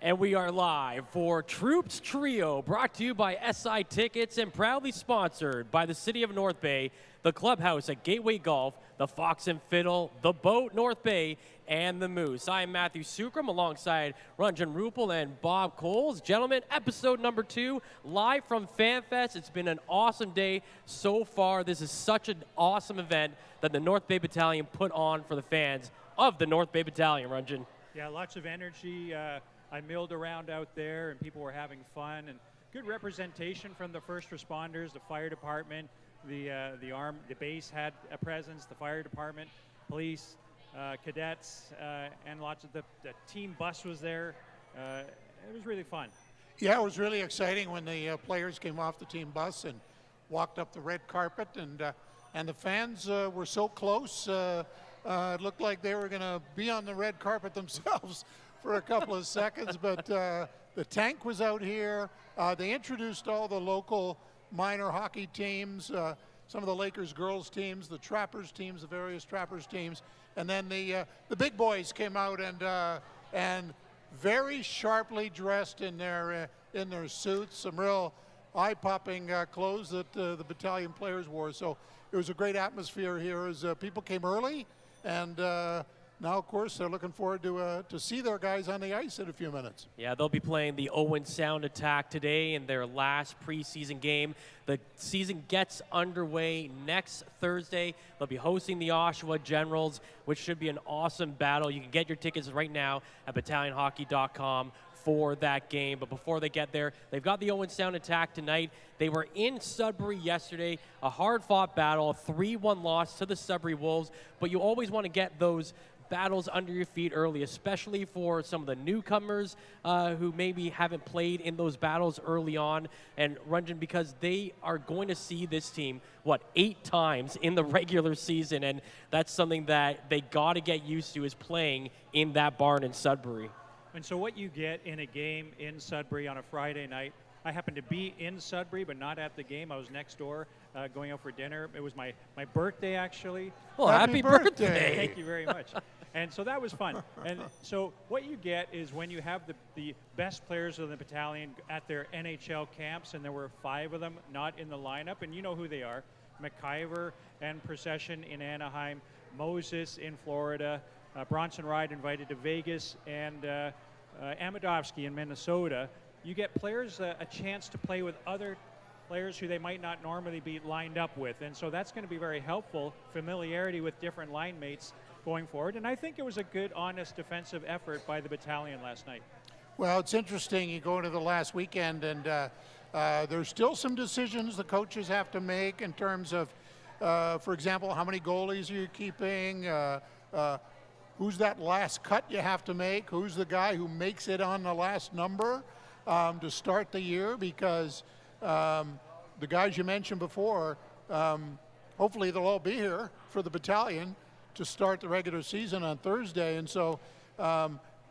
And we are live for Troops Trio, brought to you by SI Tickets and proudly sponsored by the City of North Bay, the Clubhouse at Gateway Golf, the Fox and Fiddle, the Boat North Bay, and the Moose. I am Matthew Sukram alongside Ranjan Rupal and Bob Coles. Gentlemen, episode number 2, live from FanFest. It's been an awesome day so far. This is such an awesome event that the North Bay Battalion put on for the fans of the North Bay Battalion, Ranjan. Yeah, lots of energy. I milled around out there, and people were having fun, and good representation from the first responders, the fire department, the base had a presence, the fire department, police, cadets, and lots of the team bus was there. It was really fun. Yeah, it was really exciting when the players came off the team bus and walked up the red carpet, and the fans were so close. It looked like they were going to be on the red carpet themselves for a couple of seconds, but the tank was out here. They introduced all the local minor hockey teams, some of the Lakers girls teams, the Trappers teams, the various Trappers teams, and then the big boys came out and very sharply dressed in their suits, some real eye-popping clothes that the battalion players wore. So it was a great atmosphere here as people came early, and now, of course, they're looking forward to see their guys on the ice in a few minutes. Yeah, they'll be playing the Owen Sound Attack today in their last preseason game. The season gets underway next Thursday. They'll be hosting the Oshawa Generals, which should be an awesome battle. You can get your tickets right now at battalionhockey.com for that game. But before they get there, they've got the Owen Sound Attack tonight. They were in Sudbury yesterday, a hard-fought battle, a 3-1 loss to the Sudbury Wolves. But you always want to get those battles under your feet early, especially for some of the newcomers who maybe haven't played in those battles early on. And Ranjan, because they are going to see this team, 8 times in the regular season, and that's something that they got to get used to, is playing in that barn in Sudbury. And so what you get in a game in Sudbury on a Friday night, I happened to be in Sudbury, but not at the game. I was next door going out for dinner. It was my birthday, actually. Well, happy birthday. Thank you very much. And so that was fun. And so what you get is when you have the best players of the battalion at their NHL camps, and there were 5 of them not in the lineup, and you know who they are: McIver and Preseason in Anaheim, Moses in Florida, Bronson Ride invited to Vegas, and Amadovsky in Minnesota. You get players a chance to play with other players who they might not normally be lined up with, and so that's going to be very helpful, familiarity with different line mates going forward. And I think it was a good, honest defensive effort by the battalion last night. Well, it's interesting. You go into the last weekend, and there's still some decisions the coaches have to make in terms of, for example, how many goalies are you keeping? Who's that last cut you have to make? Who's the guy who makes it on the last number to start the year? Because the guys you mentioned before, hopefully they'll all be here for the battalion to start the regular season on Thursday. And so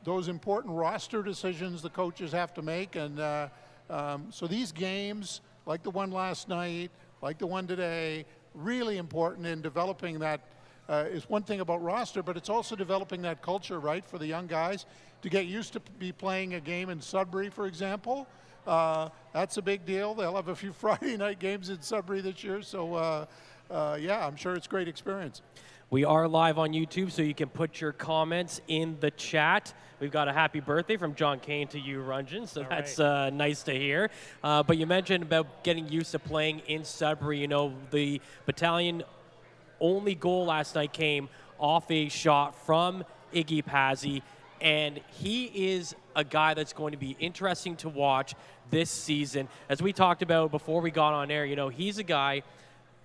those important roster decisions the coaches have to make. And so these games, like the one last night, like the one today, really important in developing that. Is one thing about roster, but it's also developing that culture, right, for the young guys to get used to be playing a game in Sudbury, for example. That's a big deal. They'll have a few Friday night games in Sudbury this year. So, yeah, I'm sure it's a great experience. We are live on YouTube, so you can put your comments in the chat. We've got a happy birthday from John Kane to you, Ranjan, so that's nice to hear. But you mentioned about getting used to playing in Sudbury. You know, the battalion only goal last night came off a shot from Iggy Pazzi, and he is a guy that's going to be interesting to watch this season. As we talked about before we got on air, you know, he's a guy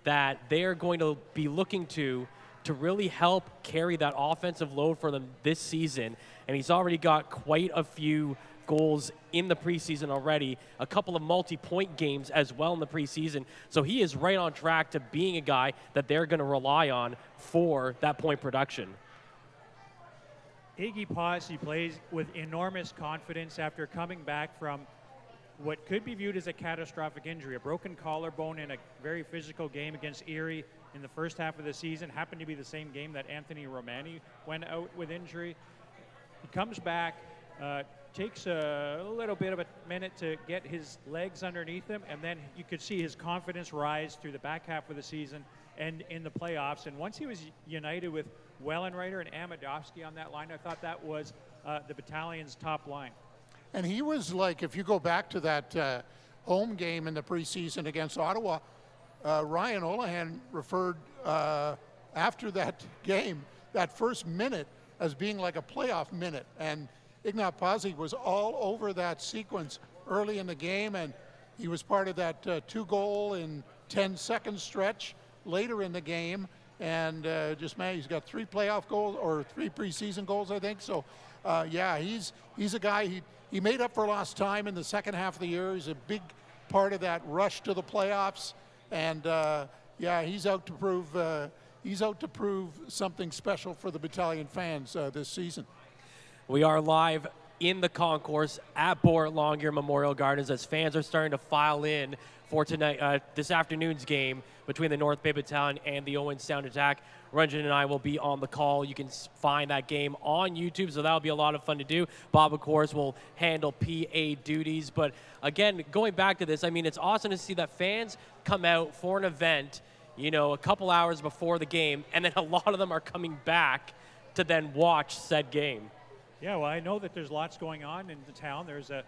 that they're going to be looking to really help carry that offensive load for them this season, and he's already got quite a few goals in the preseason already, a couple of multi-point games as well in the preseason. So he is right on track to being a guy that they're going to rely on for that point production. Iggy Pazzi plays with enormous confidence after coming back from what could be viewed as a catastrophic injury, a broken collarbone in a very physical game against Erie in the first half of the season. Happened to be the same game that Anthony Romani went out with injury. He comes back, takes a little bit of a minute to get his legs underneath him, and then you could see his confidence rise through the back half of the season and in the playoffs. And once he was united with Wellenreiter and Amadovsky on that line, I thought that was the Battalion's top line. And he was like, if you go back to that home game in the preseason against Ottawa, Ryan Olahan referred after that game, that first minute, as being like a playoff minute. And Ignat Pazzi was all over that sequence early in the game, and he was part of that 2-goal in 10-second stretch later in the game. And he's got 3 playoff goals, or 3 preseason goals, I think. So, yeah, he's a guy, he made up for lost time in the second half of the year. He's a big part of that rush to the playoffs. And, yeah, he's out to prove something special for the Battalion fans this season. We are live in the concourse at Boart Longyear Memorial Gardens as fans are starting to file in for tonight, this afternoon's game between the North Bay Battalion and the Owen Sound Attack. Runjan and I will be on the call. You can find that game on YouTube, so that'll be a lot of fun to do. Bob, of course, will handle PA duties. But again, going back to this, I mean, it's awesome to see that fans come out for an event, you know, a couple hours before the game, and then a lot of them are coming back to then watch said game. Yeah, well, I know that there's lots going on in the town. There's a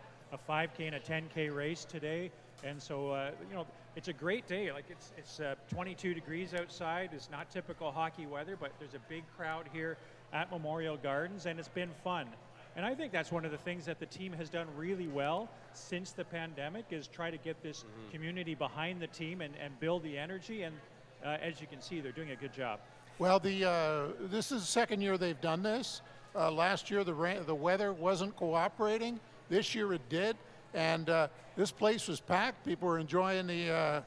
5K and a 10K race today, and so you know, it's a great day. Like it's 22 degrees outside. It's not typical hockey weather, but there's a big crowd here at Memorial Gardens, and it's been fun. And I think that's one of the things that the team has done really well since the pandemic is try to get this community behind the team and build the energy. And as you can see, they're doing a good job. Well, this is the second year they've done this. Last year the weather wasn't cooperating. This year it did, and this place was packed. People were enjoying the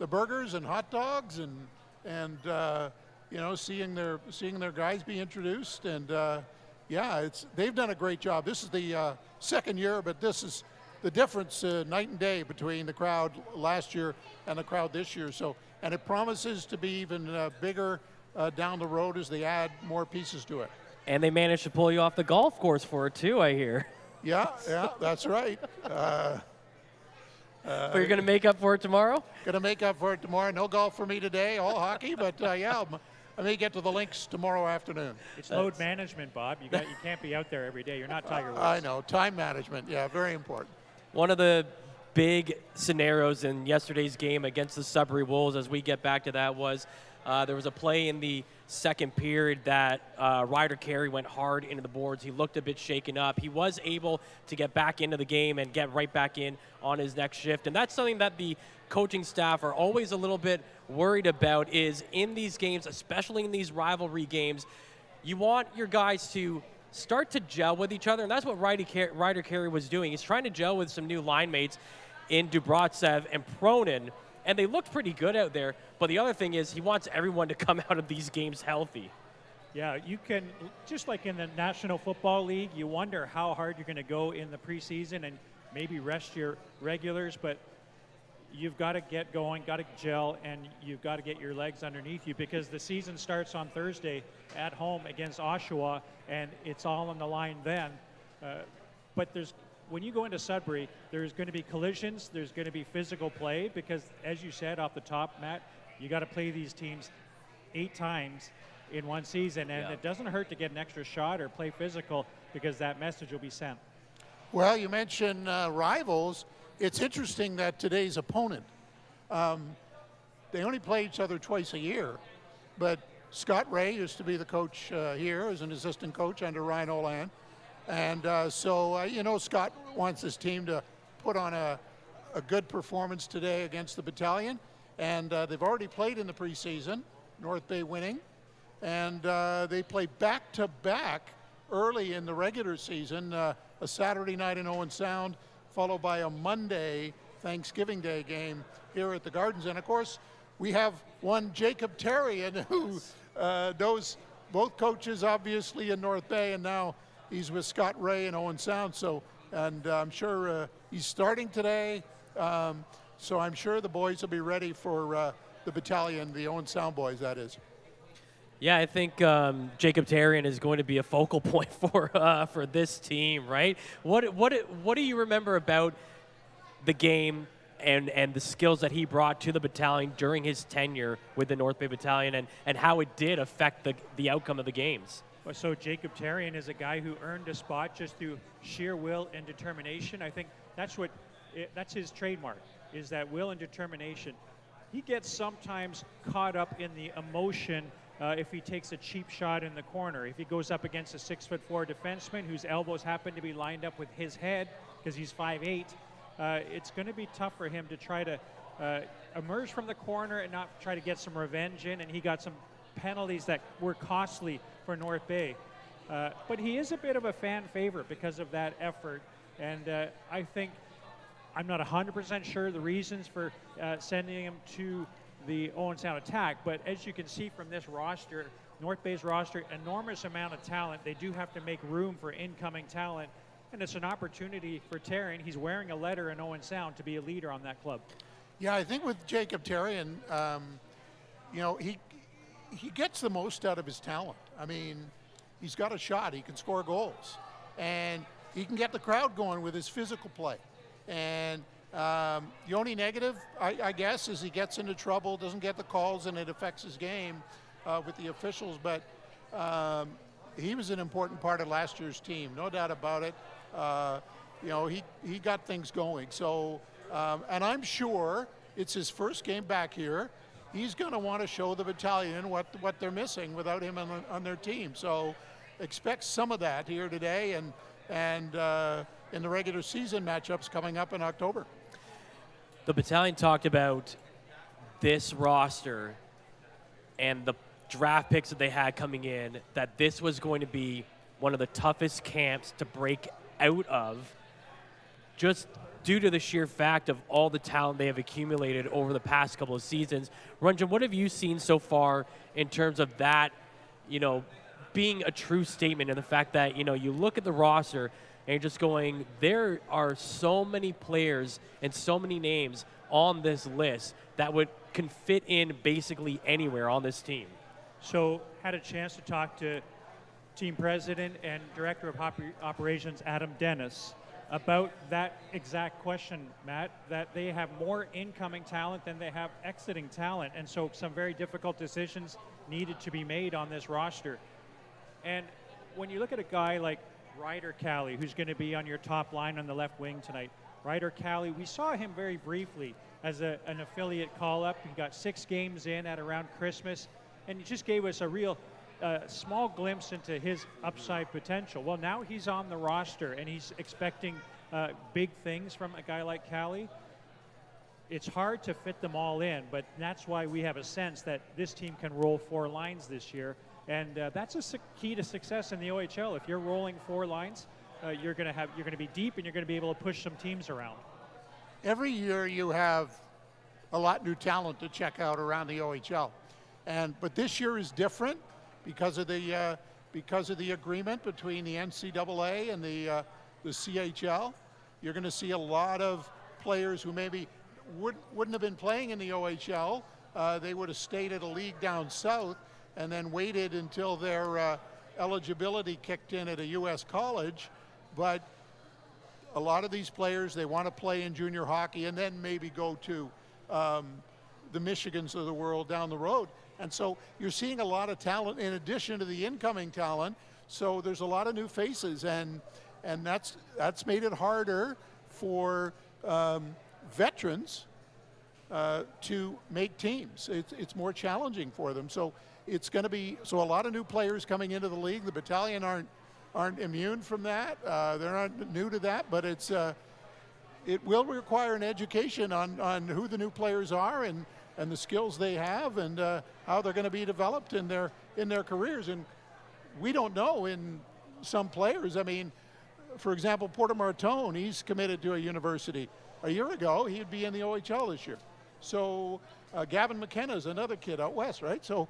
burgers and hot dogs, and you know, seeing their guys be introduced. And yeah, they've done a great job. This is the second year, but this is the difference night and day between the crowd last year and the crowd this year. So, and it promises to be even bigger down the road as they add more pieces to it. And they managed to pull you off the golf course for it too, I hear. Yeah, that's right. But you're going to make up for it tomorrow? Going to make up for it tomorrow. No golf for me today, all hockey, but yeah, I may get to the links tomorrow afternoon. It's load management, Bob. You can't be out there every day. You're not Tiger Woods. I know, time management. Yeah, very important. One of the big scenarios in yesterday's game against the Sudbury Wolves, as we get back to that, was there was a play in the second period that Ryder Carey went hard into the boards. He looked a bit shaken up. He was able to get back into the game and get right back in on his next shift. And that's something that the coaching staff are always a little bit worried about, is in these games, especially in these rivalry games, you want your guys to start to gel with each other. And that's what Ryder Carey was doing. He's trying to gel with some new line mates in Dubrovtsev and Pronin. And they looked pretty good out there. But the other thing is he wants everyone to come out of these games healthy. Yeah, you can, just like in the National Football League, you wonder how hard you're going to go in the preseason and maybe rest your regulars, but you've got to get going, got to gel, and you've got to get your legs underneath you because the season starts on Thursday at home against Oshawa, and it's all on the line then. But when you go into Sudbury, there's going to be collisions, there's going to be physical play because, as you said off the top, Matt, you got to play these teams 8 times in one season, and it doesn't hurt to get an extra shot or play physical because that message will be sent. Well, you mentioned rivals. It's interesting that today's opponent, they only play each other twice a year, but Scott Ray used to be the coach here as an assistant coach under Ryan Olahan. And so, you know, Scott wants his team to put on a good performance today against the Battalion. And they've already played in the preseason, North Bay winning. And they play back-to-back early in the regular season, a Saturday night in Owen Sound, followed by a Monday Thanksgiving Day game here at the Gardens. And, of course, we have one Jacob Therrien who knows both coaches, obviously, in North Bay, and now he's with Scott Ray and Owen Sound. So, and I'm sure he's starting today. So I'm sure the boys will be ready for the Battalion, the Owen Sound boys, that is. Yeah, I think Jacob Tarian is going to be a focal point for this team, right? What do you remember about the game and the skills that he brought to the battalion during his tenure with the North Bay Battalion, and how it did affect the outcome of the games? Well, so Jacob Tarian is a guy who earned a spot just through sheer will and determination. I think that's his trademark, is that will and determination. He gets sometimes caught up in the emotion if he takes a cheap shot in the corner. If he goes up against a 6'4" defenseman whose elbows happen to be lined up with his head because he's 5'8", it's going to be tough for him to try to emerge from the corner and not try to get some revenge in, and he got some penalties that were costly for North Bay. But he is a bit of a fan favorite because of that effort, and I think I'm not 100% sure the reasons for sending him to the Owen Sound Attack, but as you can see from this roster, North Bay's roster, enormous amount of talent. They do have to make room for incoming talent, and it's an opportunity for Tarian. He's wearing a letter in Owen Sound to be a leader on that club. Yeah, I think with Jacob Tarian, you know, he gets the most out of his talent. I mean, he's got a shot. He can score goals, and he can get the crowd going with his physical play. And the only negative, I guess, is he gets into trouble, doesn't get the calls, and it affects his game with the officials. But he was an important part of last year's team, no doubt about it. You know, he got things going. So, and I'm sure it's his first game back here. He's going to want to show the battalion what they're missing without him on their team. So expect some of that here today and in the regular season matchups coming up in October. The battalion talked about this roster and the draft picks that they had coming in, that this was going to be one of the toughest camps to break out of, just due to the sheer fact of all the talent they have accumulated over the past couple of seasons. Ranjan, what have you seen so far in terms of that, you know, being a true statement, and the fact that, you know, you look at the roster and you're just going, there are so many players and so many names on this list that can fit in basically anywhere on this team? So had a chance to talk to team president and director of operations Adam Dennis about that exact question, Matt, that they have more incoming talent than they have exiting talent, and so some very difficult decisions needed to be made on this roster. And when you look at a guy like Ryder Cali, who's going to be on your top line on the left wing tonight, Ryder Cali, we saw him very briefly as an affiliate call-up. He got 6 games in at around Christmas, and he just gave us a real small glimpse into his upside potential. Well, now he's on the roster, and he's expecting big things from a guy like Cali. It's hard to fit them all in, but that's why we have a sense that this team can roll 4 lines this year, and that's a key to success in the OHL. If you're rolling 4 lines, you're going to be deep, and you're going to be able to push some teams around. Every year you have a lot new talent to check out around the OHL, but this year is different because of the agreement between the NCAA and the CHL. You're going to see a lot of players who maybe wouldn't have been playing in the OHL. They would have stayed at a league down south and then waited until their eligibility kicked in at a U.S. college. But a lot of these players, they want to play in junior hockey and then maybe go to the Michigans of the world down the road. And so you're seeing a lot of talent in addition to the incoming talent. So there's a lot of new faces, and that's made it harder for veterans to make teams. It's more challenging for them. So it's going to be a lot of new players coming into the league. The battalion aren't immune from that. They're not new to that, but it will require an education on who the new players are and the skills they have, and how they're going to be developed in their careers. And we don't know in some players. I mean, for example, Porter Martone, he's committed to a university. A year ago, he'd be in the OHL this year. So Gavin McKenna is another kid out west, right? So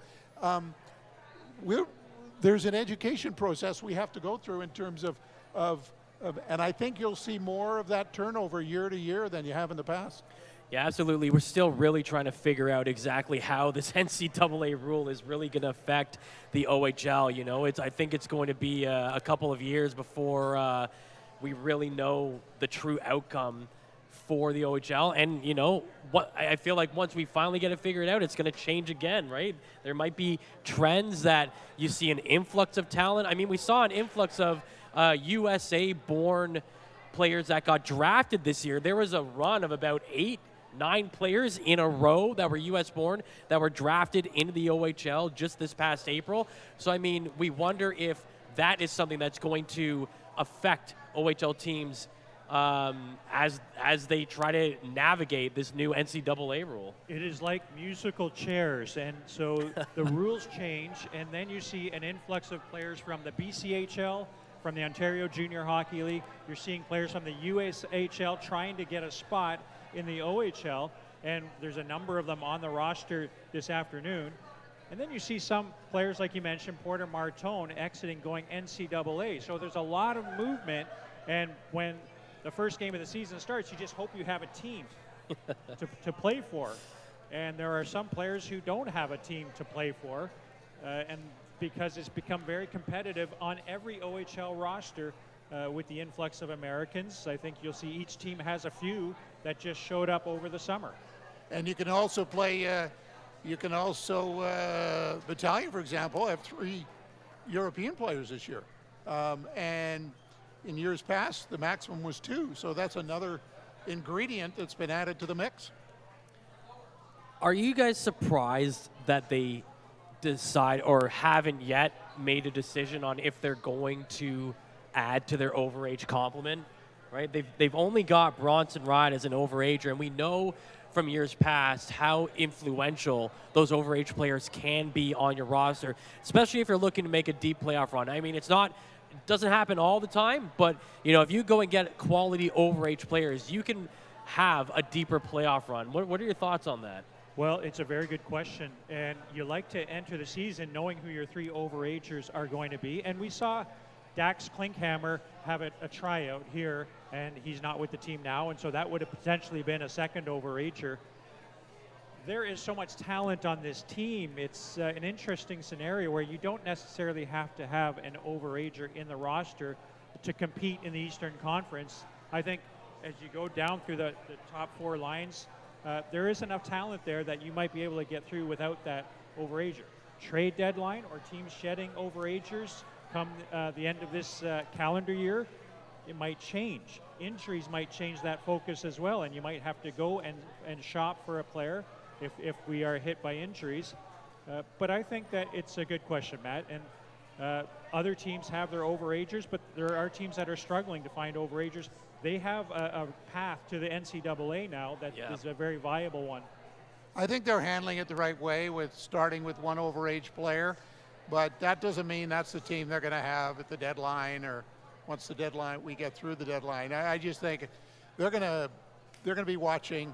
there's an education process we have to go through in terms of And I think you'll see more of that turnover year to year than you have in the past. Yeah, absolutely. We're still really trying to figure out exactly how this NCAA rule is really going to affect the OHL. You know, I think it's going to be a couple of years before we really know the true outcome for the OHL. And, you know, I feel like once we finally get it figured out, it's going to change again, right? There might be trends that you see an influx of talent. I mean, we saw an influx of USA-born players that got drafted this year. There was a run of about 8-9 players in a row that were U.S.-born that were drafted into the OHL just this past April. So, I mean, we wonder if that is something that's going to affect OHL teams as they try to navigate this new NCAA rule. It is like musical chairs, and so the rules change, and then you see an influx of players from the BCHL, from the Ontario Junior Hockey League. You're seeing players from the USHL trying to get a spot in the OHL, and there's a number of them on the roster this afternoon. And then you see some players, like you mentioned, Porter Martone exiting, going NCAA. So there's a lot of movement, and when the first game of the season starts, you just hope you have a team to play for. And there are some players who don't have a team to play for, and because it's become very competitive on every OHL roster with the influx of Americans. I think you'll see each team has a few that just showed up over the summer. And you can also play, Battalion, for example, have 3 European players this year. And in years past, the maximum was 2. So that's another ingredient that's been added to the mix. Are you guys surprised that they decide or haven't yet made a decision on if they're going to add to their overage complement? Right? They've only got Bronson Ride as an overager, and we know from years past how influential those overage players can be on your roster, especially if you're looking to make a deep playoff run. I mean, it doesn't happen all the time, but you know, if you go and get quality overage players, you can have a deeper playoff run. What are your thoughts on that? Well, it's a very good question, and you like to enter the season knowing who your 3 overagers are going to be. And we saw Dax Klinkhammer have a tryout here, and he's not with the team now, and so that would have potentially been a second overager. There is so much talent on this team. It's an interesting scenario where you don't necessarily have to have an overager in the roster to compete in the Eastern Conference. I think as you go down through the top 4 lines, there is enough talent there that you might be able to get through without that overager. Trade deadline or teams shedding overagers come the end of this calendar year, it might change. Injuries might change that focus as well, and you might have to go and shop for a player if we are hit by injuries. But I think that it's a good question, Matt. And other teams have their overagers, but there are teams that are struggling to find overagers. They have a path to the NCAA now that is a very viable one. I think they're handling it the right way with starting with 1 overage player, but that doesn't mean that's the team they're going to have at the deadline or once the deadline, we get through the deadline. I just think they're going to be watching,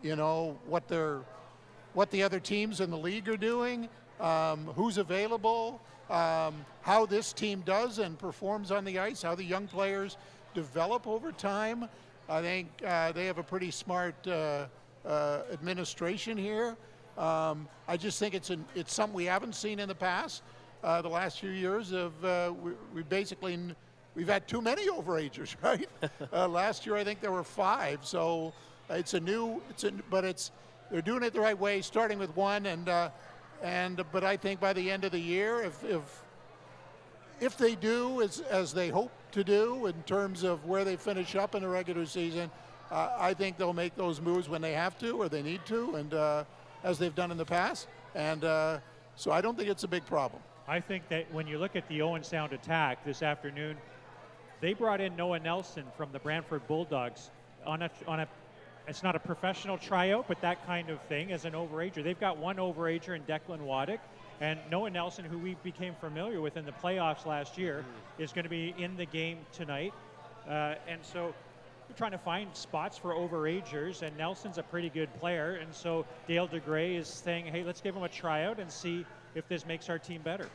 you know, what the other teams in the league are doing, who's available, how this team does and performs on the ice, how the young players develop over time. I think they have a pretty smart administration here. I just think it's something we haven't seen in the past. The last few years we've had too many overagers, right? Last year I think there were 5, so they're doing it the right way, starting with 1, but I think by the end of the year, if they do as they hope to do in terms of where they finish up in the regular season, I think they'll make those moves when they have to or they need to, and as they've done in the past, and so I don't think it's a big problem. I think that when you look at the Owen Sound attack this afternoon, they brought in Noah Nelson from the Brantford Bulldogs on a it's not a professional tryout, but that kind of thing as an overager. They've got 1 overager in Declan Waddick, and Noah Nelson, who we became familiar with in the playoffs last year, is going to be in the game tonight. And so we're trying to find spots for overagers, and Nelson's a pretty good player, and so Dale DeGray is saying, hey, let's give him a tryout and see if this makes our team better.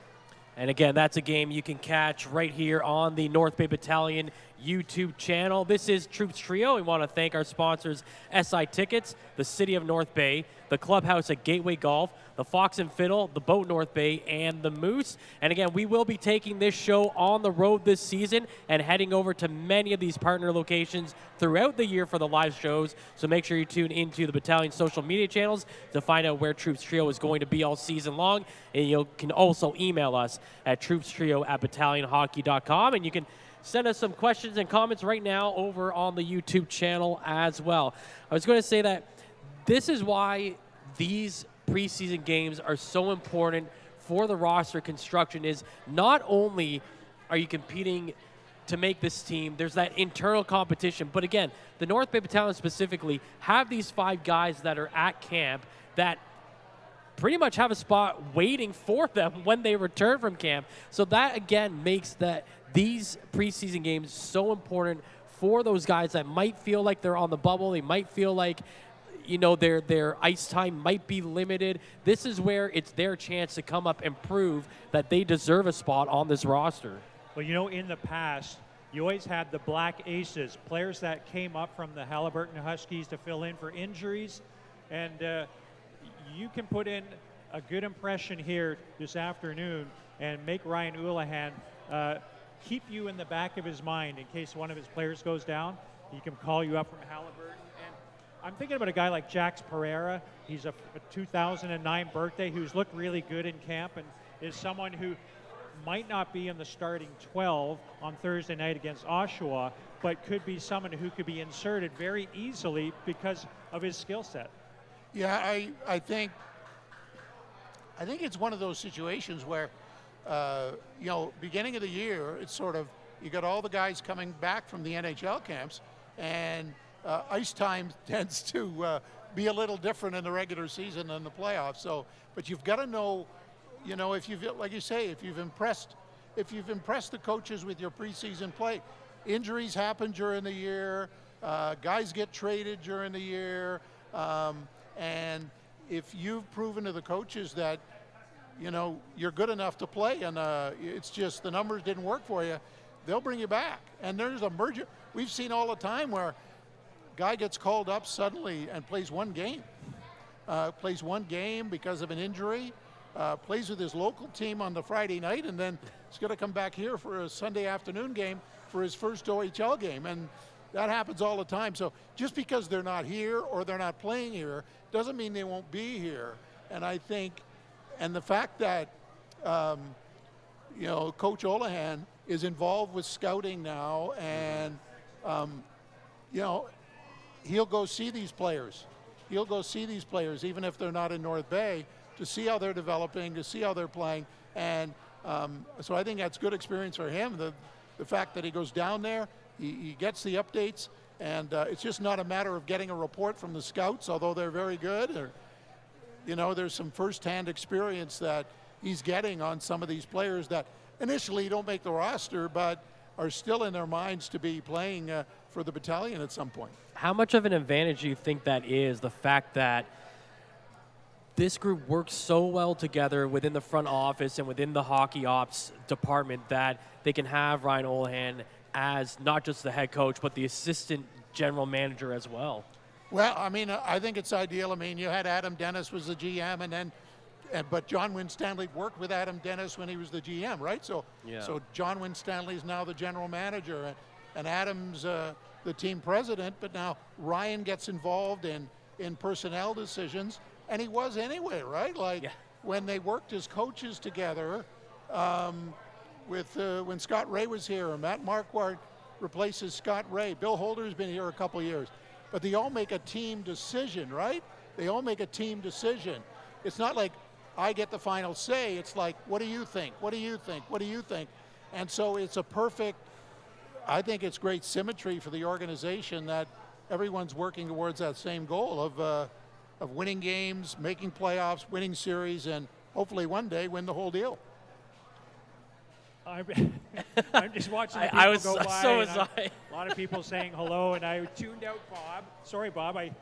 And again, that's a game you can catch right here on the North Bay Battalion YouTube channel. This is Troops Trio. We want to thank our sponsors, SI Tickets, the City of North Bay, the Clubhouse at Gateway Golf, the Fox and Fiddle, the Boat North Bay, and the Moose. And again, we will be taking this show on the road this season and heading over to many of these partner locations throughout the year for the live shows. So make sure you tune into the Battalion social media channels to find out where Troops Trio is going to be all season long. And you can also email us at troopstrio@battalionhockey.com, and you can send us some questions and comments right now over on the YouTube channel as well. I was going to say that this is why these preseason games are so important for the roster construction. Is not only are you competing to make this team, there's that internal competition, but again, the North Bay Battalion specifically have these 5 guys that are at camp that pretty much have a spot waiting for them when they return from camp. So that again makes these preseason games so important for those guys that might feel like they're on the bubble. They might feel like, you know, their ice time might be limited. This is where it's their chance to come up and prove that they deserve a spot on this roster. Well, you know, in the past, you always had the Black Aces, players that came up from the Halliburton Huskies to fill in for injuries. And you can put in a good impression here this afternoon and make Ryan Houlihan keep you in the back of his mind in case one of his players goes down. He can call you up from Halliburton. I'm thinking about a guy like Jax Pereira. He's a 2009 birthday who's looked really good in camp and is someone who might not be in the starting 12 on Thursday night against Oshawa, but could be someone who could be inserted very easily because of his skill set. Yeah, I think it's one of those situations where, you know, beginning of the year, it's sort of, you got all the guys coming back from the NHL camps, and ice time tends to be a little different in the regular season than the playoffs. So, but you've got to know, you know, if you've, like you say, if you've impressed the coaches with your preseason play. Injuries happen during the year. Guys get traded during the year, and if you've proven to the coaches that, you know, you're good enough to play, and it's just the numbers didn't work for you, they'll bring you back. And there's a merger. We've seen all the time where guy gets called up suddenly and plays one game because of an injury, plays with his local team on the Friday night, and then he's going to come back here for a Sunday afternoon game for his first OHL game. And that happens all the time. So just because they're not here or they're not playing here doesn't mean they won't be here. And I think, and the fact that, you know, Coach Houlihan is involved with scouting now, and, you know, he'll go see these players. He'll go see these players, even if they're not in North Bay, to see how they're developing, to see how they're playing. And so I think that's good experience for him. The fact that he goes down there, he gets the updates, and it's just not a matter of getting a report from the scouts, although they're very good. Or, you know, there's some firsthand experience that he's getting on some of these players that initially don't make the roster, but are still in their minds to be playing for the battalion at some point. How much of an advantage do you think that is, the fact that this group works so well together within the front office and within the hockey ops department that they can have Ryan Houlihan as not just the head coach, but the assistant general manager as well? Well, I mean, I think it's ideal. I mean, you had Adam Dennis was the GM, and then, but John Winstanley worked with Adam Dennis when he was the GM, right? So, yeah. So John Winstanley is now the general manager, and Adam's the team president. But now Ryan gets involved in personnel decisions, and he was anyway, right? Like when they worked as coaches together, when Scott Ray was here, Matt Marquardt replaces Scott Ray. Bill Holder's been here a couple years. But they all make a team decision, right? They all make a team decision. It's not like I get the final say. It's like, what do you think? What do you think? What do you think? And so it's a perfect, I think it's great symmetry for the organization that everyone's working towards that same goal of winning games, making playoffs, winning series, and hopefully one day win the whole deal. I'm just watching the people go by. So was I. A lot of people saying hello, and I tuned out Bob. Sorry, Bob. I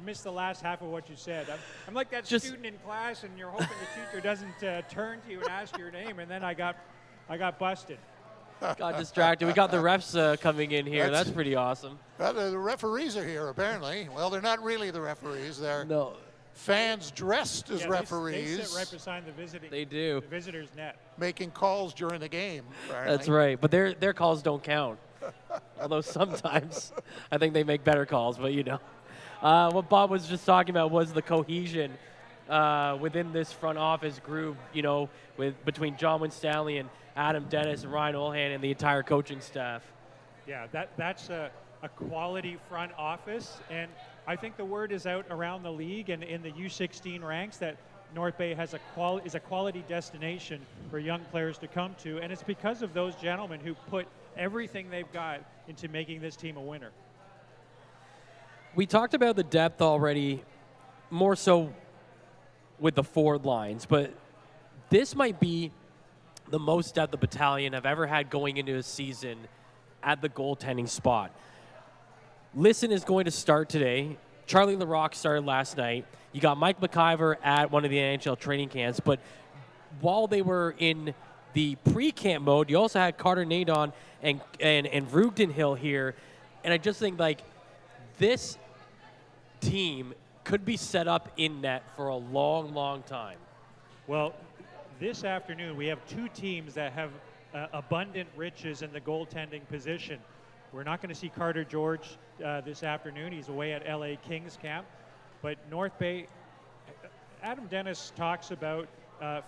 missed the last half of what you said. I'm like that student in class, and you're hoping the teacher doesn't turn to you and ask your name, and then I got busted. Got distracted. We got the refs coming in here. That's pretty awesome. The referees are here, apparently. Well, they're not really the referees. They're fans dressed as referees. They sit right beside They do. The visitor's net. Making calls during the game, apparently. That's right. But their calls don't count. Although sometimes I think they make better calls, but you know. What Bob was just talking about was the cohesion within this front office group, you know, between John Winstanley and Adam Dennis and Ryan Olhan and the entire coaching staff. Yeah, that's a quality front office, and I think the word is out around the league and in the U16 ranks that North Bay has is a quality destination for young players to come to, and it's because of those gentlemen who put everything they've got into making this team a winner. We talked about the depth already, more so with the forward lines, but this might be the most depth the Battalion have ever had going into a season at the goaltending spot. Listen is going to start today. Charlie LaRocque started last night. You got Mike McIver at one of the NHL training camps, but while they were in the pre-camp mode, you also had Carter Nadon and Vrugdenhill here, and I just think like this team could be set up in net for a long, long time. Well, this afternoon we have two teams that have abundant riches in the goaltending position. We're not going to see Carter George this afternoon. He's away at LA Kings camp. But North Bay, Adam Dennis talks about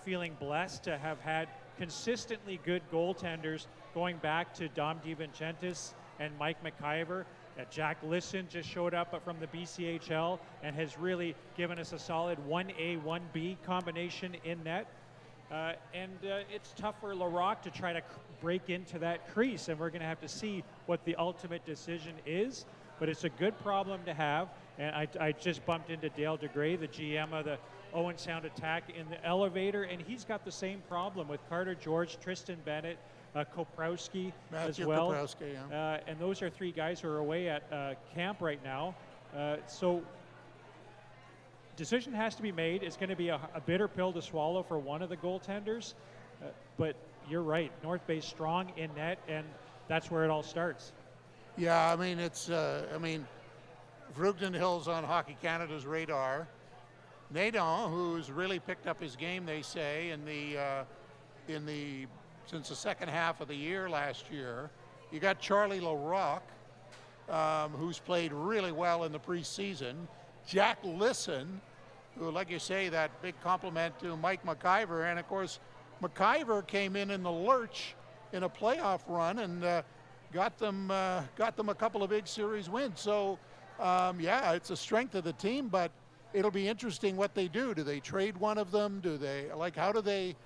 feeling blessed to have had consistently good goaltenders going back to Dom DiVincentis and Mike McIver. Jack Lisson just showed up from the BCHL and has really given us a solid 1A, 1B combination in net. It's tough for LaRocque to try to break into that crease, and we're going to have to see what the ultimate decision is. But it's a good problem to have, and I just bumped into Dale DeGray, the GM of the Owen Sound Attack, in the elevator, and he's got the same problem with Carter George, Tristan Bennett, Koprowski as well. Koprowski, yeah. And those are three guys who are away at camp right now. So decision has to be made. It's going to be a bitter pill to swallow for one of the goaltenders. But you're right. North Bay's strong in net, and that's where it all starts. Yeah, I mean, Vrugdenhill's on Hockey Canada's radar. Nadon, who's really picked up his game, they say, since the second half of the year last year. You got Charlie LaRocque, who's played really well in the preseason. Jack Lisson, who, like you say, that big compliment to Mike McIver. And, of course, McIver came in the lurch in a playoff run and got them a couple of big series wins. So, yeah, it's a strength of the team, but it'll be interesting what they do. Do they trade one of them? How do they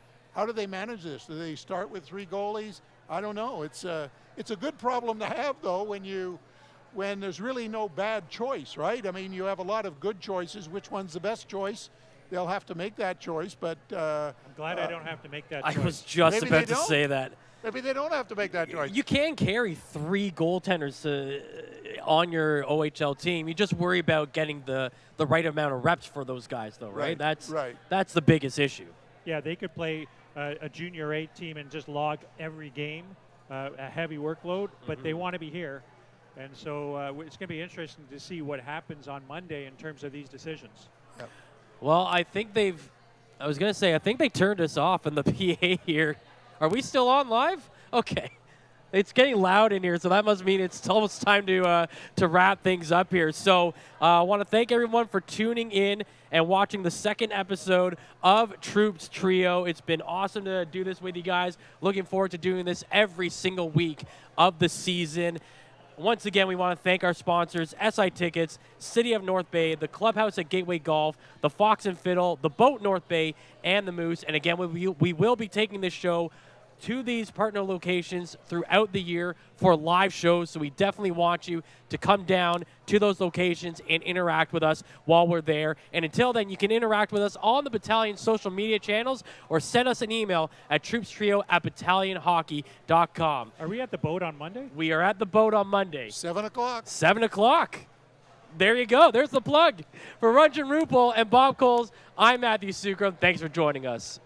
manage this? Do they start with three goalies? I don't know. It's a good problem to have, though, when there's really no bad choice, right? I mean, you have a lot of good choices. Which one's the best choice? They'll have to make that choice, but... I'm glad I don't have to make that choice. I was just about to say that. Maybe they don't have to make that choice. You can carry three goaltenders on your OHL team. You just worry about getting the right amount of reps for those guys, though, right? That's the biggest issue. Yeah, they could play a junior 8 team and just log every game, a heavy workload, but they want to be here. And so it's going to be interesting to see what happens on Monday in terms of these decisions. Yep. Well, I think they turned us off in the PA here. Are we still on live? Okay. It's getting loud in here, so that must mean it's almost time to wrap things up here. So I want to thank everyone for tuning in and watching the second episode of Troops Trio. It's been awesome to do this with you guys. Looking forward to doing this every single week of the season. Once again, we want to thank our sponsors, SI Tickets, City of North Bay, the Clubhouse at Gateway Golf, the Fox and Fiddle, the Boat North Bay, and the Moose. And again, we will be taking this show to these partner locations throughout the year for live shows, so we definitely want you to come down to those locations and interact with us while we're there. And until then, you can interact with us on the Battalion social media channels or send us an email at troopstrio@battalionhockey.com. Are we at the Boat on Monday? We are at the Boat on Monday. 7 o'clock. 7 o'clock. There you go. There's the plug. For Rungeon Rupel and Bob Coles, I'm Matthew Sukram. Thanks for joining us.